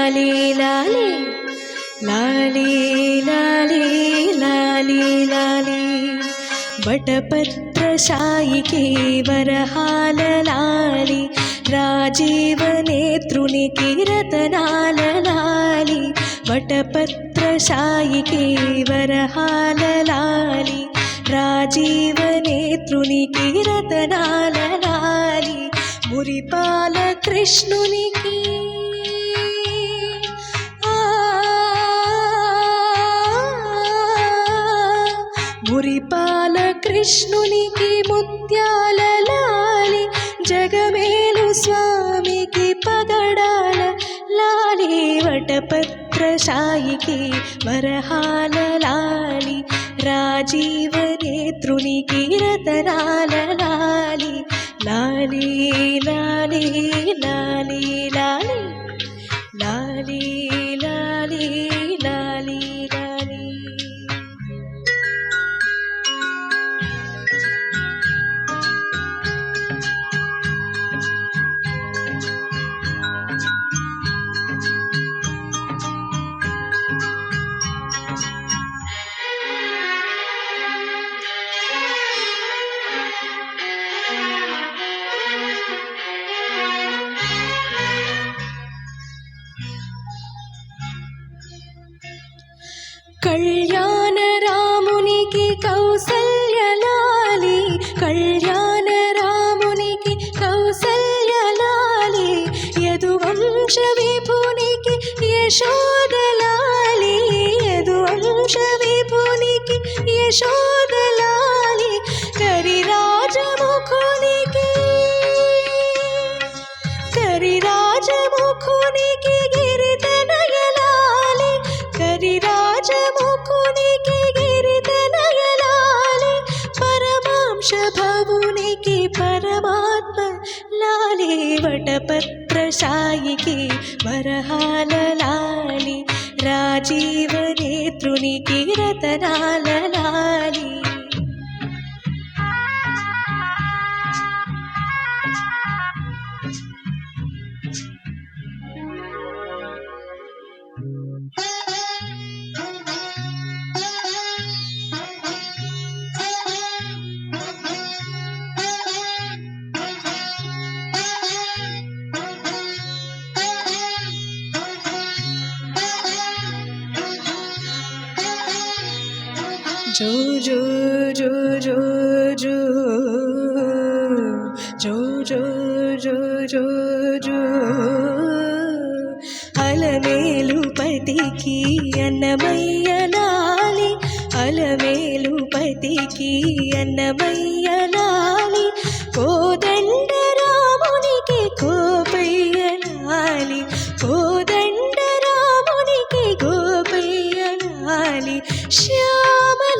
లాలి లాలి లాలి లాలి లాలి లాలి వటపత్రశాయికి వరహాల లాలి రాజీవ నేత్రునికి రతనాల లాలి వటపత్రశాయికి వరహాల లాలి రాజీవ నేత్రునికి రతనాల లాలి మురిపాల కృష్ణునికి మురిపాల కృష్ణునికి ముత్యాల లాలి జగమేలు స్వామికి పగడాల లాలి వటపత్రశాయికి వరహాల లాలి రాజీవ నేత్రునికి రతనాల లాలి లాలి లాలి లాలి లాలి లాలి లాలి లాలి లాలి కళ్యాణ రామునికి కౌసల్య లాలి కళ్యాణ రామునికి కౌసల్య లాలి యదువంశ విభునికి యశోద లాలి యదువంశ విభునికి యశోద లాలి కరిరాజముఖునికి గిరితనయ లాలి కరిరాజముఖునికి గిరితనయ లాలి పరమాంశ భవునికి పరమాత్మ లాలి వటపత్రశాయికి వరహాల లాలి రాజీవ నేత్రునికి రతనాల లాలి జో జో జో జో జో జో జో జో జో జో అలమేలుపతికి అన్నమయ్య లాలి అలమేలుపతికి అన్నమయ్య లాలి కోదండ రామునికి కోపయ్య లాలి కోదండ రామునికి గోపయ్య లాలి శ్యామలాంగునికి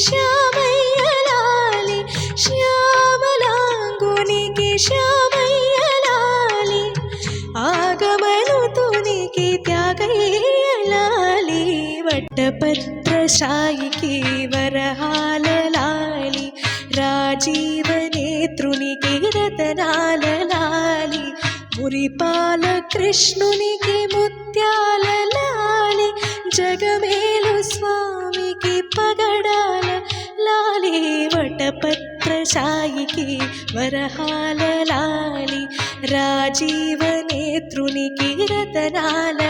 శ్యామయ్య లాలి శ్యామలాంగునికి శ్యామయ్య లాలి ఆగమనుతునికి త్యాగయ్య లాలి వటపత్రశాయికి వరహాల లాలి రాజీవ నేత్రునికి రతనాల లాలి మురిపాల కృష్ణునికి ముత్యాల లాలి జగమేలు స్వామికి పగడాల లాలి వటపత్రశాయికి వరహాల లాలి రాజీవ నేత్రునికి రతనాల